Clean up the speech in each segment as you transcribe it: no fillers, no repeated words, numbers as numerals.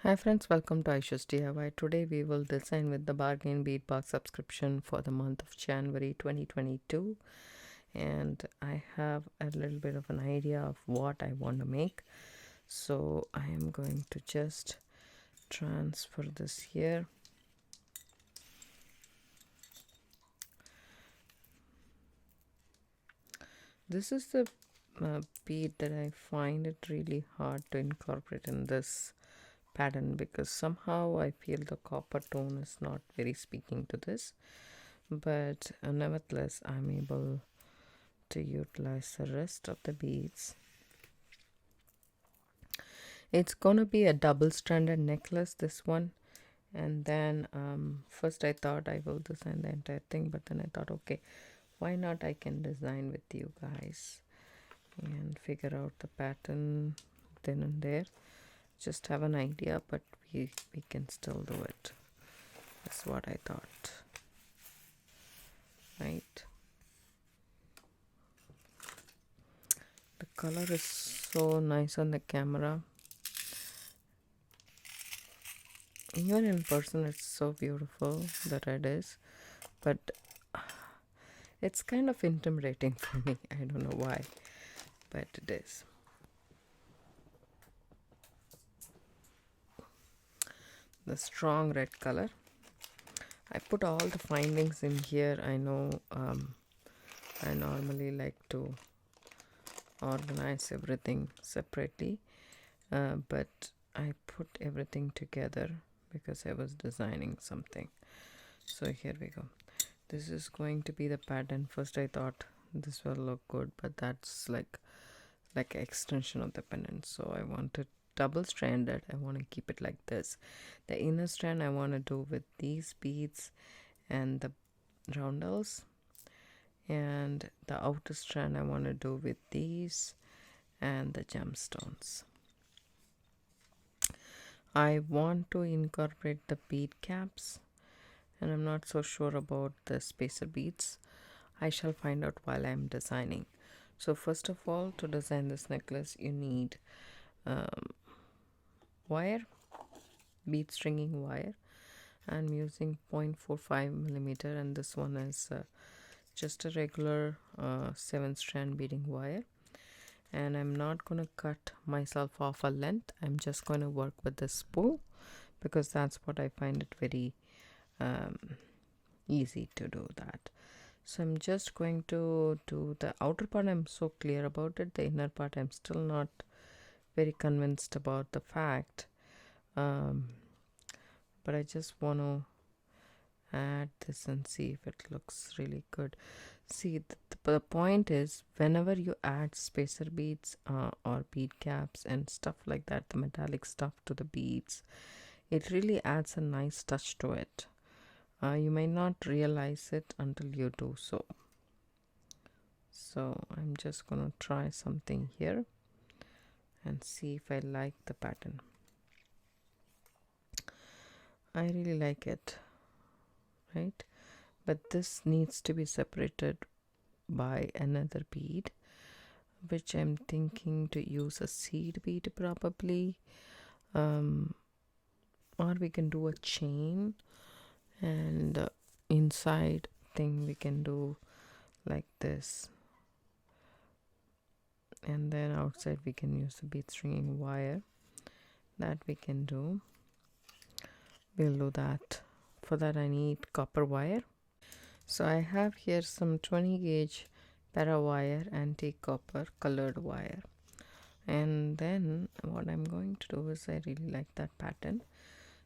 Hi friends, welcome to Aishusdiy. Today we will design with the bargain bead box subscription for the month of January 2022, and I have a little bit of an idea of what I want to make. So I am going to just transfer this here. This is the bead that I find it really hard to incorporate in this pattern because somehow I feel the copper tone is not very speaking to this, but nevertheless I'm able to utilize the rest of the beads. It's gonna be a double-stranded necklace, this one, and then first I thought I will design the entire thing, but then I thought, okay, why not I can design with you guys and figure out the pattern then and there. Just have an idea, but we can still do it. That's what I thought, right? The color is so nice on the camera. Even in person it's so beautiful, the red is, but it's kind of intimidating for me. I don't know why, but it is. The strong red color. I put all the findings in here. I know I normally like to organize everything separately, but I put everything together because I was designing something. So here we go. This is going to be the pattern. First I thought this will look good, but that's like an extension of the pendant, so I wanted double stranded. I want to keep it like this. The inner strand I want to do with these beads and the roundels, and the outer strand I want to do with these and the gemstones. I want to incorporate the bead caps, and I'm not so sure about the spacer beads. I shall find out while I'm designing. So first of all, to design this necklace you need wire, bead stringing wire. I'm using 0.45 millimeter, and this one is just a regular 7-strand beading wire. And I'm not going to cut myself off a length. I'm just going to work with the spool because that's what I find it very easy to do that. So I'm just going to do the outer part. I'm so clear about it. The inner part I'm still not very convinced about the fact, but I just want to add this and see if it looks really good. See, the point is, whenever you add spacer beads or bead caps and stuff like that, the metallic stuff to the beads, it really adds a nice touch to it. You may not realize it until you do so. So I'm just gonna try something here and see if I like the pattern. I really like it, right? But this needs to be separated by another bead, which I'm thinking to use a seed bead probably, or we can do a chain, and inside thing we can do like this, and then outside we can use the bead stringing wire. That we can do. We'll do that. For that I need copper wire. So I have here some 20 gauge para wire, antique copper colored wire. And then what I'm going to do is, I really like that pattern,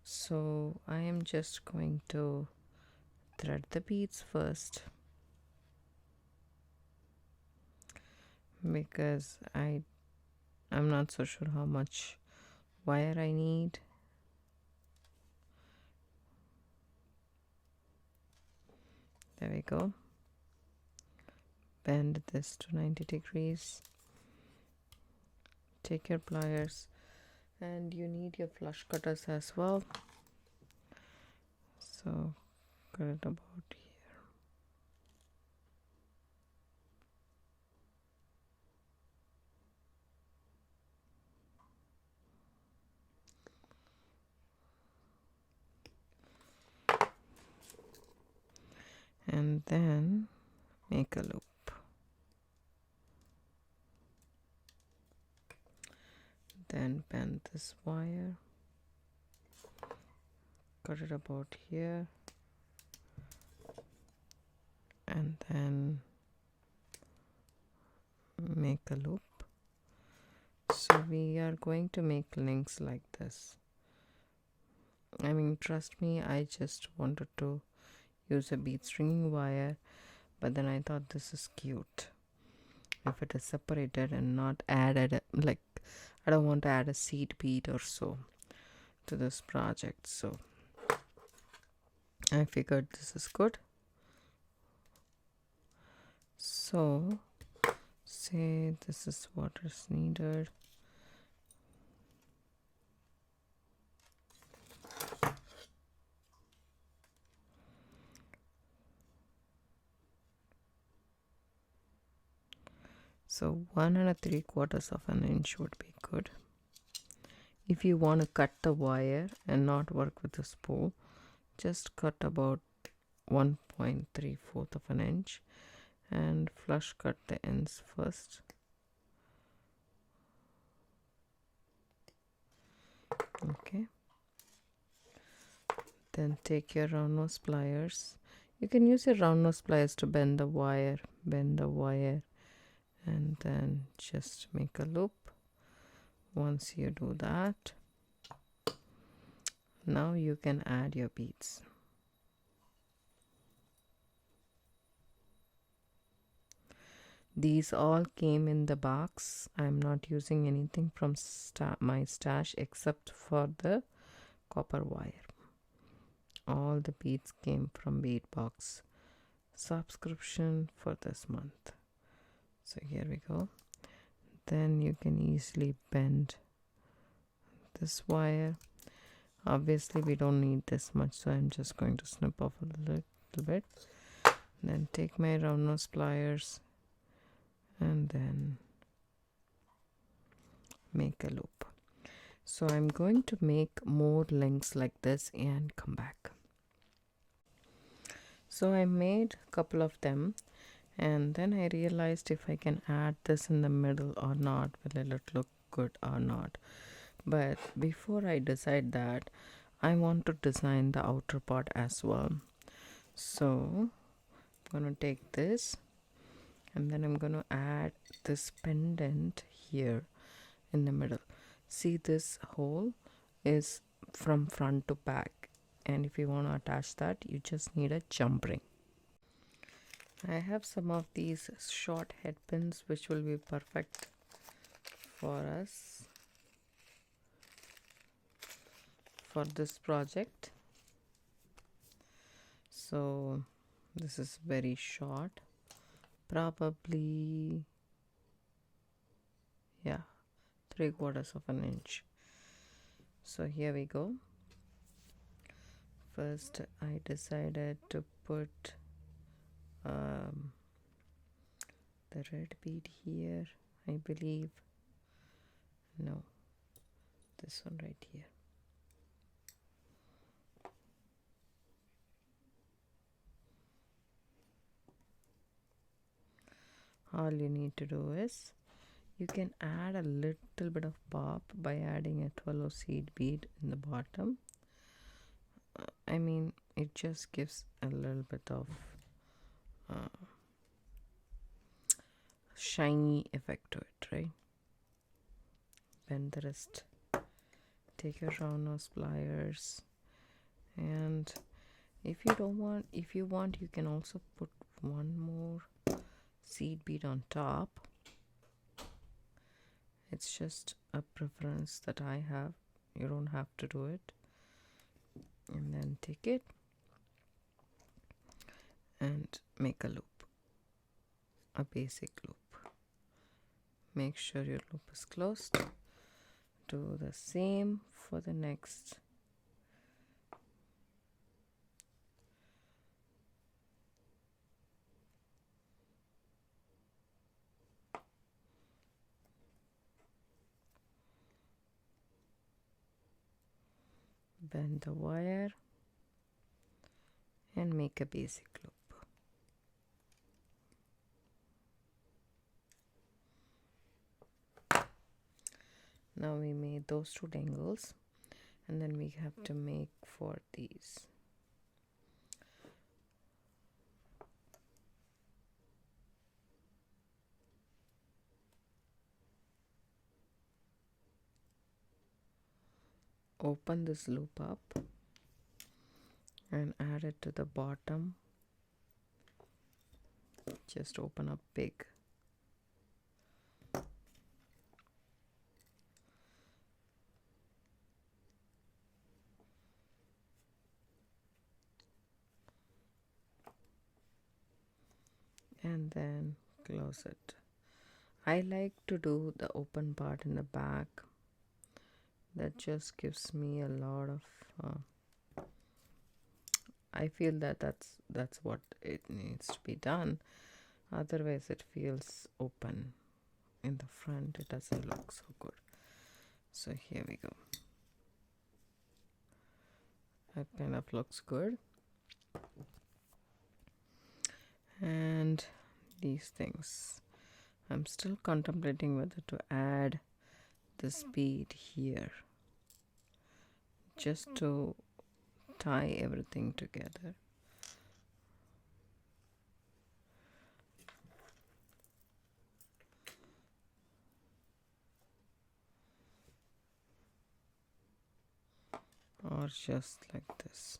so I am just going to thread the beads first, because I'm not so sure how much wire I need. There we go. Bend this to 90 degrees. Take your pliers, and you need your flush cutters as well. So cut it about here. then make a loop. Then bend this wire, cut it about here, and then make a loop. So we are going to make links like this. I mean, trust me, I just wanted to use a bead stringing wire, but then I thought this is cute if it is separated and not added. Like, I don't want to add a seed bead or so to this project, so I figured this is good. So say this is what is needed. So 1 3/4 of an inch would be good. If you want to cut the wire and not work with the spool, just cut about 1.3/4 of an inch and flush cut the ends first. Okay. Then take your round nose pliers. You can use your round nose pliers to bend the wire, and then just make a loop. Once you do that, now you can add your beads. These all came in the box. I'm not using anything from my stash except for the copper wire. All the beads came from Bead box subscription for this month. So here we go. Then you can easily bend this wire. Obviously we don't need this much, so I'm just going to snip off a little bit. Then take my round nose pliers and then make a loop. So I'm going to make more links like this and come back. So I made a couple of them, and then I realized if I can add this in the middle or not, will it look good or not. But before I decide that, I want to design the outer part as well. So I'm going to take this and then I'm going to add this pendant here in the middle. See, this hole is from front to back, and if you want to attach that, you just need a jump ring. I have some of these short head pins which will be perfect for us for this project. So this is very short, probably 3/4 of an inch. So here we go. First I decided to put the red bead here, I believe. No, this one right here. All you need to do is you can add a little bit of pop by adding a 12 seed bead in the bottom. I mean, it just gives a little bit of shiny effect to it, right? Bend the wrist, take your round nose pliers, and if you want, you can also put one more seed bead on top. It's just a preference that I have. You don't have to do it. And then take it and make a loop, a basic loop. Make sure your loop is closed. Do the same for the next. Bend the wire and make a basic loop. Now we made those two dangles, and then we have to make for these. Open this loop up and add it to the bottom. Just open up big. And then close it. I like to do the open part in the back. That just gives me a lot of I feel that that's what it needs to be done. Otherwise it feels open in the front. It doesn't look so good. So here we go. That kind of looks good. And these things, I'm still contemplating whether to add this bead here just to tie everything together. Or just like this.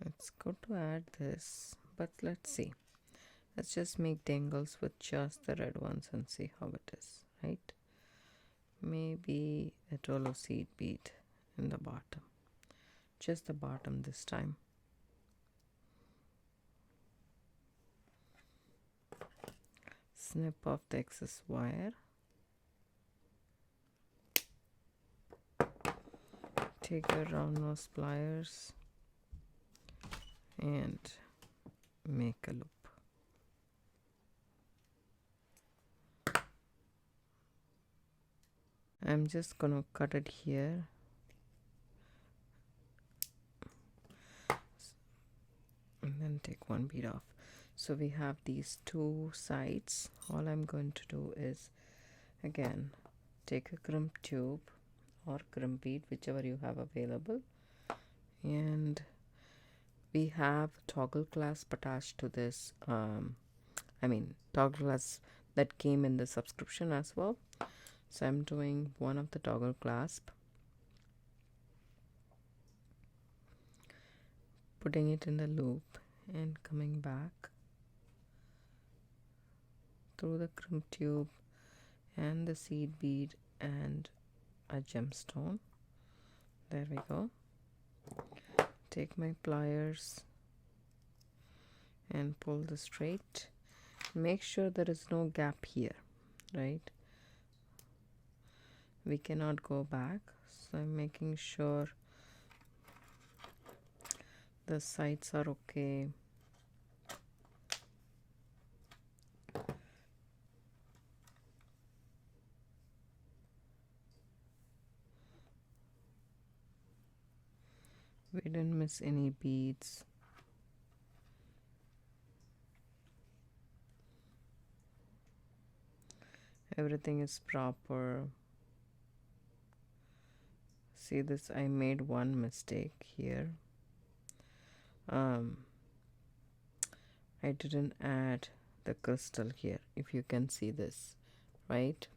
It's good to add this, but let's see. Let's just make dangles with just the red ones and see how it is, right? Maybe a Tolo seed bead in the bottom. Just the bottom this time. Snip off the excess wire. Take your round nose pliers and make a loop. I'm just gonna cut it here. And then take one bead off. So we have these two sides. All I'm going to do is, again, take a crimp tube or crimp bead, whichever you have available, and we have toggle clasp attached to this. Toggle clasp that came in the subscription as well. So I'm doing one of the toggle clasp, putting it in the loop and coming back through the crimp tube and the seed bead and a gemstone. There we go. Take my pliers and pull this straight. Make sure there is no gap here, right? We cannot go back, so I'm making sure the sides are okay. We didn't miss any beads. Everything is proper. See this, I made one mistake here. I didn't add the crystal here, if you can see this, right?